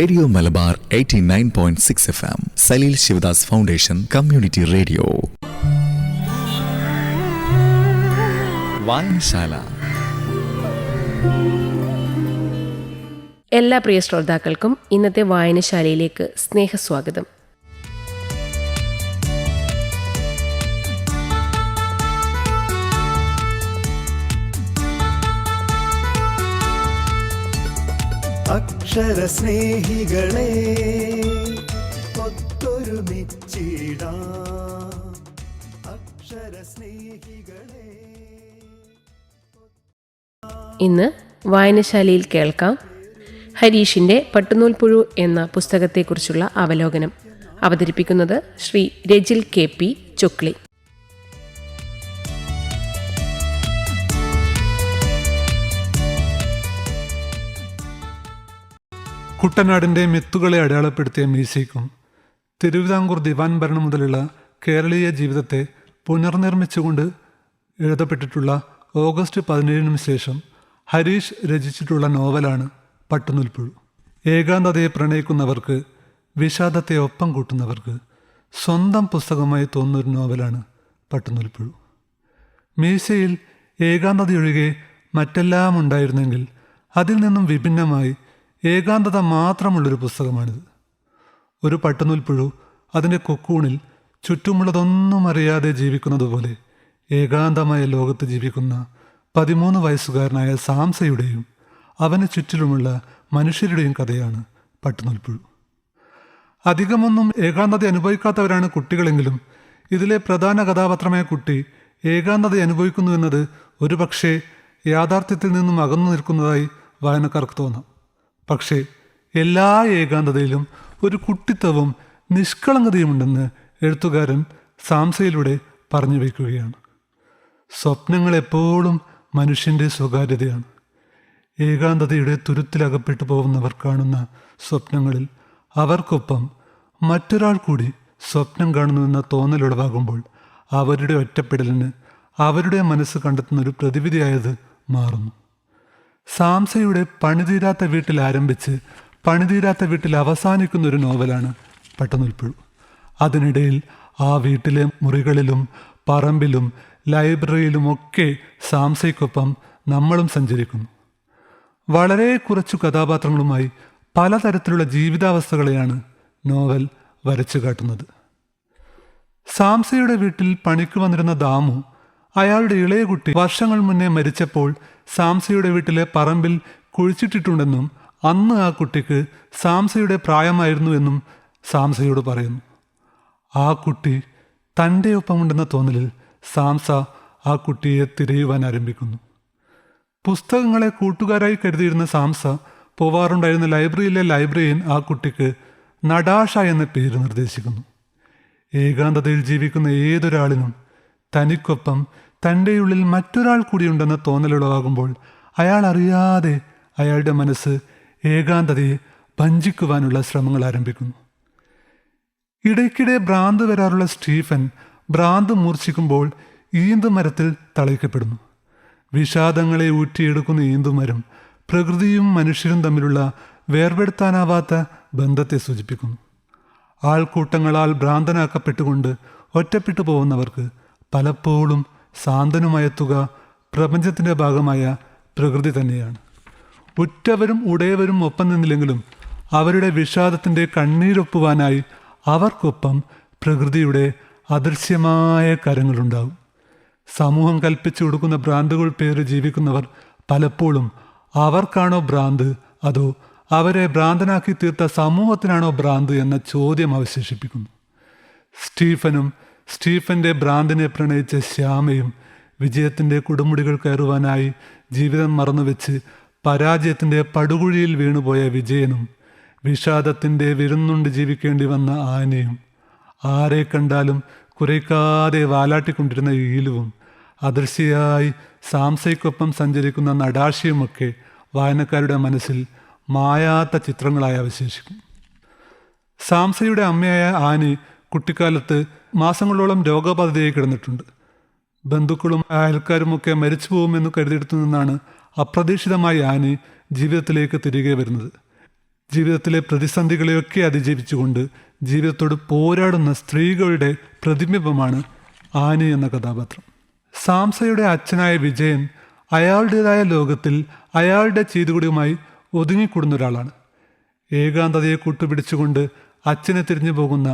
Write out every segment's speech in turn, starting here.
Radio Malabar 89.6 FM, Salil Shivadas foundation community radio. വായനശാല. എല്ലാ പ്രിയ ശ്രോതാക്കൾക്കും ഇന്നത്തെ വായനശാലയിലേക്ക് സ്നേഹസ്വാഗതം. അക്ഷരസ്നേഹികളെ ഇന്ന് വായനശാലയിൽ കേൾക്കാം ഹരീഷിൻ്റെ പട്ടുനൂൽപ്പുഴു എന്ന പുസ്തകത്തെക്കുറിച്ചുള്ള അവലോകനം. അവതരിപ്പിക്കുന്നത് ശ്രീ രജിൽ KP ചൊക്ലി. കുട്ടനാടിൻ്റെ മിത്തുകളെ അടയാളപ്പെടുത്തിയ മീശയ്ക്കും തിരുവിതാംകൂർ ദിവാൻ ഭരണം മുതലുള്ള കേരളീയ ജീവിതത്തെ പുനർനിർമ്മിച്ചുകൊണ്ട് എഴുതപ്പെട്ടിട്ടുള്ള ഓഗസ്റ്റ് 17 ശേഷം ഹരീഷ് രചിച്ചിട്ടുള്ള നോവലാണ് പട്ടുനൂൽപ്പുഴു. ഏകാന്തതയെ പ്രണയിക്കുന്നവർക്ക്, വിഷാദത്തെ ഒപ്പം കൂട്ടുന്നവർക്ക് സ്വന്തം പുസ്തകമായി തോന്നുന്നൊരു നോവലാണ് പട്ടുനൂൽപ്പുഴു. മീശയിൽ ഏകാന്തതയൊഴികെ മറ്റെല്ലാം ഉണ്ടായിരുന്നെങ്കിൽ അതിൽ നിന്നും വിഭിന്നമായി ഏകാന്തത മാത്രമുള്ളൊരു പുസ്തകമാണിത്. ഒരു പട്ടുനൂൽപ്പുഴു അതിൻ്റെ കൊക്കൂണിൽ ചുറ്റുമുള്ളതൊന്നും അറിയാതെ ജീവിക്കുന്നത് പോലെ ഏകാന്തമായ ലോകത്ത് ജീവിക്കുന്ന 13 വയസ്സുകാരനായ സാംസയുടെയും അവന് ചുറ്റിലുമുള്ള മനുഷ്യരുടെയും കഥയാണ് പട്ടുനൂൽപ്പുഴു. അധികമൊന്നും ഏകാന്തത അനുഭവിക്കാത്തവരാണ് കുട്ടികളെങ്കിലും ഇതിലെ പ്രധാന കഥാപാത്രമായ കുട്ടി ഏകാന്തത അനുഭവിക്കുന്നു എന്നത് ഒരു പക്ഷേ യാഥാർത്ഥ്യത്തിൽ നിന്നും അകന്നു നിൽക്കുന്നതായി വായനക്കാർക്ക് തോന്നാം. പക്ഷേ എല്ലാ ഏകാന്തതയിലും ഒരു കുട്ടിത്തവും നിഷ്കളങ്കതയുമുണ്ടെന്ന് എഴുത്തുകാരൻ സാംസയിലൂടെ പറഞ്ഞു വയ്ക്കുകയാണ്. സ്വപ്നങ്ങൾ എപ്പോഴും മനുഷ്യൻ്റെ സ്വകാര്യതയാണ്. ഏകാന്തതയുടെ തുരുത്തിലകപ്പെട്ടു പോകുന്നവർ കാണുന്ന സ്വപ്നങ്ങളിൽ അവർക്കൊപ്പം മറ്റൊരാൾ കൂടി സ്വപ്നം കാണുന്നുവെന്ന തോന്നലുളവാകുമ്പോൾ അവരുടെ ഒറ്റപ്പെടലിന് അവരുടെ മനസ്സ് കണ്ടെത്തുന്ന ഒരു പ്രതിവിധിയായത് മാറുന്നു. സാംസയുടെ പണിതീരാത്ത വീട്ടിൽ ആരംഭിച്ച് പണിതീരാത്ത വീട്ടിൽ അവസാനിക്കുന്ന ഒരു നോവലാണ് പട്ടുനൂൽപ്പുഴു. അതിനിടയിൽ ആ വീട്ടിലെ മുറികളിലും പറമ്പിലും ലൈബ്രറിയിലുമൊക്കെ സാംസയ്ക്കൊപ്പം നമ്മളും സഞ്ചരിക്കുന്നു. വളരെ കുറച്ചു കഥാപാത്രങ്ങളുമായി പലതരത്തിലുള്ള ജീവിതാവസ്ഥകളെയാണ് നോവൽ വരച്ചു കാട്ടുന്നത്. സാംസയുടെ വീട്ടിൽ പണിക്ക് വന്നിരുന്ന ദാമു, അയാളുടെ ഇളയ കുട്ടി വർഷങ്ങൾ മുന്നേ മരിച്ചപ്പോൾ സാംസയുടെ വീട്ടിലെ പറമ്പിൽ കുഴിച്ചിട്ടിട്ടുണ്ടെന്നും അന്ന് ആ കുട്ടിക്ക് സാംസയുടെ പ്രായമായിരുന്നു എന്നും സാംസയോട് പറയുന്നു. ആ കുട്ടി തൻ്റെ ഒപ്പമുണ്ടെന്ന തോന്നലിൽ സാംസ ആ കുട്ടിയെ തിരയുവാൻ ആരംഭിക്കുന്നു. പുസ്തകങ്ങളെ കൂട്ടുകാരായി കരുതിയിരുന്ന സാംസ പോവാറുണ്ടായിരുന്ന ലൈബ്രറിയിലെ ലൈബ്രറിയൻ ആ കുട്ടിക്ക് നടാഷ എന്ന പേര് നിർദ്ദേശിക്കുന്നു. ഏകാന്തതയിൽ ജീവിക്കുന്ന ഏതൊരാളിനും തനിക്കൊപ്പം തൻ്റെ ഉള്ളിൽ മറ്റൊരാൾ കൂടിയുണ്ടെന്ന തോന്നലുളവാകുമ്പോൾ അയാൾ അറിയാതെ അയാളുടെ മനസ്സ് ഏകാന്തതയെ ഭഞ്ജിക്കുവാനുള്ള ശ്രമങ്ങൾ ആരംഭിക്കുന്നു. ഇടയ്ക്കിടെ ഭ്രാന്ത് വരാറുള്ള സ്റ്റീഫൻ ഭ്രാന്ത് മൂർച്ഛിക്കുമ്പോൾ ഈന്തുമരത്തിൽ തളയ്ക്കപ്പെടുന്നു. വിഷാദങ്ങളെ ഊറ്റിയെടുക്കുന്ന ഈന്തുമരം പ്രകൃതിയും മനുഷ്യരും തമ്മിലുള്ള വേർപെടുത്താനാവാത്ത ബന്ധത്തെ സൂചിപ്പിക്കുന്നു. ആൾക്കൂട്ടങ്ങളാൽ ഭ്രാന്തനാക്കപ്പെട്ടുകൊണ്ട് ഒറ്റപ്പെട്ടു പോകുന്നവർക്ക് പലപ്പോഴും സാന്ത്വനമയത്തുക പ്രപഞ്ചത്തിൻ്റെ ഭാഗമായ പ്രകൃതി തന്നെയാണ്. ഉറ്റവരും ഉടയവരും ഒപ്പം നിന്നില്ലെങ്കിലും അവരുടെ വിഷാദത്തിൻ്റെ കണ്ണീരൊപ്പുവാനായി അവർക്കൊപ്പം പ്രകൃതിയുടെ അദൃശ്യമായ കരങ്ങളുണ്ടാവും. സമൂഹം കൽപ്പിച്ചു കൊടുക്കുന്ന ഭ്രാന്തുകൾ പേര് ജീവിക്കുന്നവർ പലപ്പോഴും അവർക്കാണോ ഭ്രാന്ത്, അതോ അവരെ ഭ്രാന്തനാക്കി തീർത്ത സമൂഹത്തിനാണോ ഭ്രാന്ത് എന്ന ചോദ്യം അവശേഷിപ്പിക്കുന്നു. സ്റ്റീഫനും സ്റ്റീഫൻ്റെ ഭ്രാന്തിനെ പ്രണയിച്ച ശ്യാമയും വിജയത്തിൻ്റെ കൊടുമുടികൾ കയറുവാനായി ജീവിതം മറന്നുവെച്ച് പരാജയത്തിൻ്റെ പടുകുഴിയിൽ വീണുപോയ വിജയനും വിഷാദത്തിൻ്റെ വിരുന്നുണ്ട് ജീവിക്കേണ്ടി വന്ന ആനയും ആരെ കണ്ടാലും കുറയ്ക്കാതെ വാലാട്ടിക്കൊണ്ടിരുന്ന ഈലുവും അദൃശ്യയായി സാംസയ്ക്കൊപ്പം സഞ്ചരിക്കുന്ന നടാഷിയുമൊക്കെ വായനക്കാരുടെ മനസ്സിൽ മായാത്ത ചിത്രങ്ങളായി അവശേഷിക്കും. സാംസയുടെ അമ്മയായ ആനി കുട്ടിക്കാലത്ത് മാസങ്ങളോളം രോഗബാധിതയായി കിടന്നിട്ടുണ്ട്. ബന്ധുക്കളും അയൽക്കാരുമൊക്കെ മരിച്ചു പോകുമെന്ന് കരുതിയെടുത്തു നിന്നാണ് അപ്രതീക്ഷിതമായി ആനി ജീവിതത്തിലേക്ക് തിരികെ വരുന്നത്. ജീവിതത്തിലെ പ്രതിസന്ധികളെയൊക്കെ അതിജീവിച്ചുകൊണ്ട് ജീവിതത്തോട് പോരാടുന്ന സ്ത്രീകളുടെ പ്രതിബിംബമാണ് ആനി എന്ന കഥാപാത്രം. സാംസയുടെ അച്ഛനായ വിജയൻ അയാളുടേതായ ലോകത്തിൽ അയാളുടെ ചെയ്തുകൂടിയുമായി ഒതുങ്ങിക്കൂടുന്ന ഒരാളാണ്. ഏകാന്തതയെ കൂട്ടുപിടിച്ചുകൊണ്ട് അച്ഛനെ തിരിഞ്ഞു പോകുന്ന,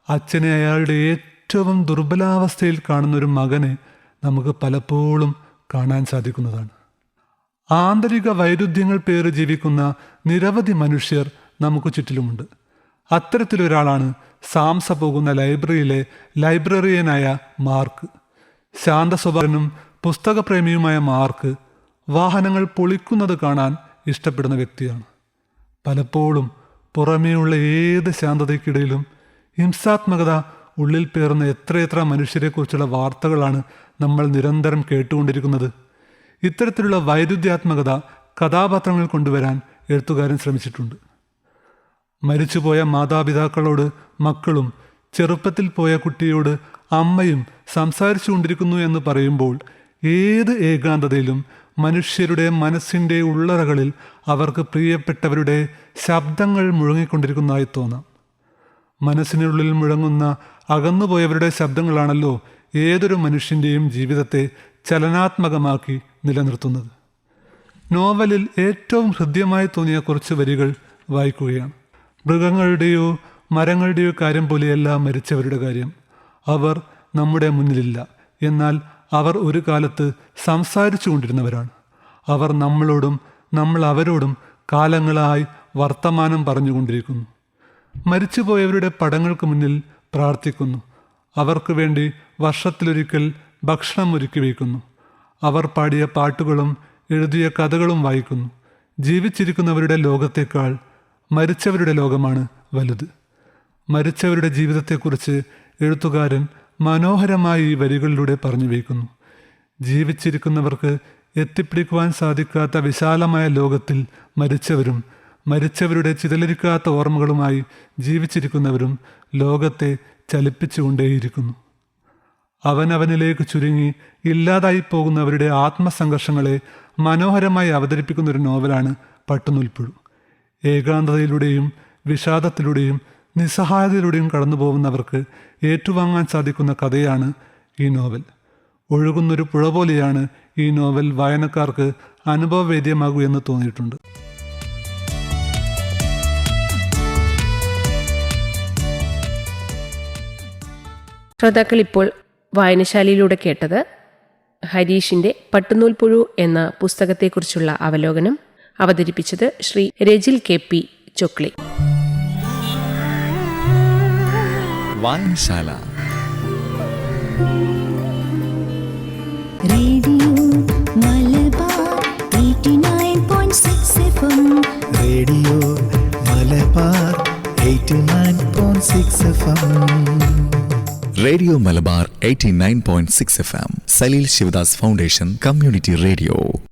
അച്ഛനെ അയാളുടെ ഏറ്റവും ദുർബലാവസ്ഥയിൽ കാണുന്ന ഒരു മകനെ നമുക്ക് പലപ്പോഴും കാണാൻ സാധിക്കുന്നതാണ്. ആന്തരിക വൈരുദ്ധ്യങ്ങൾ പേറി ജീവിക്കുന്ന നിരവധി മനുഷ്യർ നമുക്ക് ചുറ്റിലുമുണ്ട്. അത്തരത്തിലൊരാളാണ് സാംസ പോകുന്ന ലൈബ്രറിയിലെ ലൈബ്രറിയനായ മാർക്ക്. ശാന്ത സ്വഭാവനും പുസ്തകപ്രേമിയുമായ മാർക്ക് വാഹനങ്ങൾ പൊളിക്കുന്നത് കാണാൻ ഇഷ്ടപ്പെടുന്ന വ്യക്തിയാണ്. പലപ്പോഴും പുറമേയുള്ള ഏത് ശാന്തതയ്ക്കിടയിലും ഹിംസാത്മകത ഉള്ളിൽ പേറുന്ന എത്രയെത്ര മനുഷ്യരെക്കുറിച്ചുള്ള വാർത്തകളാണ് നമ്മൾ നിരന്തരം കേട്ടുകൊണ്ടിരിക്കുന്നത്. ഇത്തരത്തിലുള്ള വൈരുദ്ധ്യാത്മകത കഥാപാത്രങ്ങൾ കൊണ്ടുവരാൻ എഴുത്തുകാരൻ ശ്രമിച്ചിട്ടുണ്ട്. മരിച്ചുപോയ മാതാപിതാക്കളോട് മക്കളും ചെറുപ്പത്തിൽ പോയ കുട്ടിയോട് അമ്മയും സംസാരിച്ചു കൊണ്ടിരിക്കുന്നു എന്ന് പറയുമ്പോൾ ഏത് ഏകാന്തതയിലും മനുഷ്യരുടെ മനസ്സിൻ്റെ ഉള്ളറകളിൽ അവർക്ക് പ്രിയപ്പെട്ടവരുടെ ശബ്ദങ്ങൾ മുഴങ്ങിക്കൊണ്ടിരിക്കുന്നതായി തോന്നാം. മനസ്സിനുള്ളിൽ മുഴങ്ങുന്ന അകന്നുപോയവരുടെ ശബ്ദങ്ങളാണല്ലോ ഏതൊരു മനുഷ്യൻ്റെയും ജീവിതത്തെ ചലനാത്മകമാക്കി നിലനിർത്തുന്നത്. നോവലിൽ ഏറ്റവും ഹൃദ്യമായി തോന്നിയ കുറച്ച് വരികൾ വായിക്കുകയാണ്. മൃഗങ്ങളുടെയോ മരങ്ങളുടെയോ കാര്യം പോലെയല്ല മരിച്ചവരുടെ കാര്യം. അവർ നമ്മുടെ മുന്നിലില്ല, എന്നാൽ അവർ ഒരു കാലത്ത് സംസാരിച്ചു കൊണ്ടിരുന്നവരാണ്. അവർ നമ്മളോടും നമ്മൾ അവരോടും കാലങ്ങളായി വർത്തമാനം പറഞ്ഞുകൊണ്ടിരിക്കുന്നു. മരിച്ചുപോയവരുടെ പടങ്ങൾക്ക് മുന്നിൽ പ്രാർത്ഥിക്കുന്നു. അവർക്ക് വേണ്ടി വർഷത്തിലൊരിക്കൽ ഭക്ഷണം ഒരുക്കി വയ്ക്കുന്നു. അവർ പാടിയ പാട്ടുകളും എഴുതിയ കഥകളും വായിക്കുന്നു. ജീവിച്ചിരിക്കുന്നവരുടെ ലോകത്തേക്കാൾ മരിച്ചവരുടെ ലോകമാണ് വലുത്. മരിച്ചവരുടെ ജീവിതത്തെക്കുറിച്ച് എഴുത്തുകാരൻ മനോഹരമായി ഈ വരികളിലൂടെ പറഞ്ഞു വയ്ക്കുന്നു. ജീവിച്ചിരിക്കുന്നവർക്ക് എത്തിപ്പിടിക്കുവാൻ സാധിക്കാത്ത വിശാലമായ ലോകത്തിൽ മരിച്ചവരും മരിച്ചവരുടെ ചിതലരിക്കാത്ത ഓർമ്മകളുമായി ജീവിച്ചിരിക്കുന്നവരും ലോകത്തെ ചലിപ്പിച്ചുകൊണ്ടേയിരിക്കുന്നു. അവനവനിലേക്ക് ചുരുങ്ങി ഇല്ലാതായി പോകുന്നവരുടെ ആത്മസംഘർഷങ്ങളെ മനോഹരമായി അവതരിപ്പിക്കുന്ന ഒരു നോവലാണ് പട്ടുനൂൽപ്പുഴു. ഏകാന്തതയിലൂടെയും വിഷാദത്തിലൂടെയും നിസ്സഹായതയിലൂടെയും കടന്നു പോകുന്നവർക്ക് ഏറ്റുവാങ്ങാൻ സാധിക്കുന്ന കഥയാണ് ഈ നോവൽ. ഒഴുകുന്നൊരു പുഴ പോലെയാണ് ഈ നോവൽ വായനക്കാർക്ക് അനുഭവവേദ്യമാകൂ എന്ന് തോന്നിയിട്ടുണ്ട്. ശ്രോതാക്കൾ ഇപ്പോൾ വായനശാലയിലൂടെ കേട്ടത് ഹരീഷിൻ്റെ പട്ടുനൂൽപ്പുഴു എന്ന പുസ്തകത്തെക്കുറിച്ചുള്ള അവലോകനം. അവതരിപ്പിച്ചത് ശ്രീ രജിൽ KP ചൊക്ലി. വായനശാല radio Malabar 89.6 FM. Radio Malabar 89.6 FM. Radio Malabar 89.6 FM Salil Shivadas foundation community radio.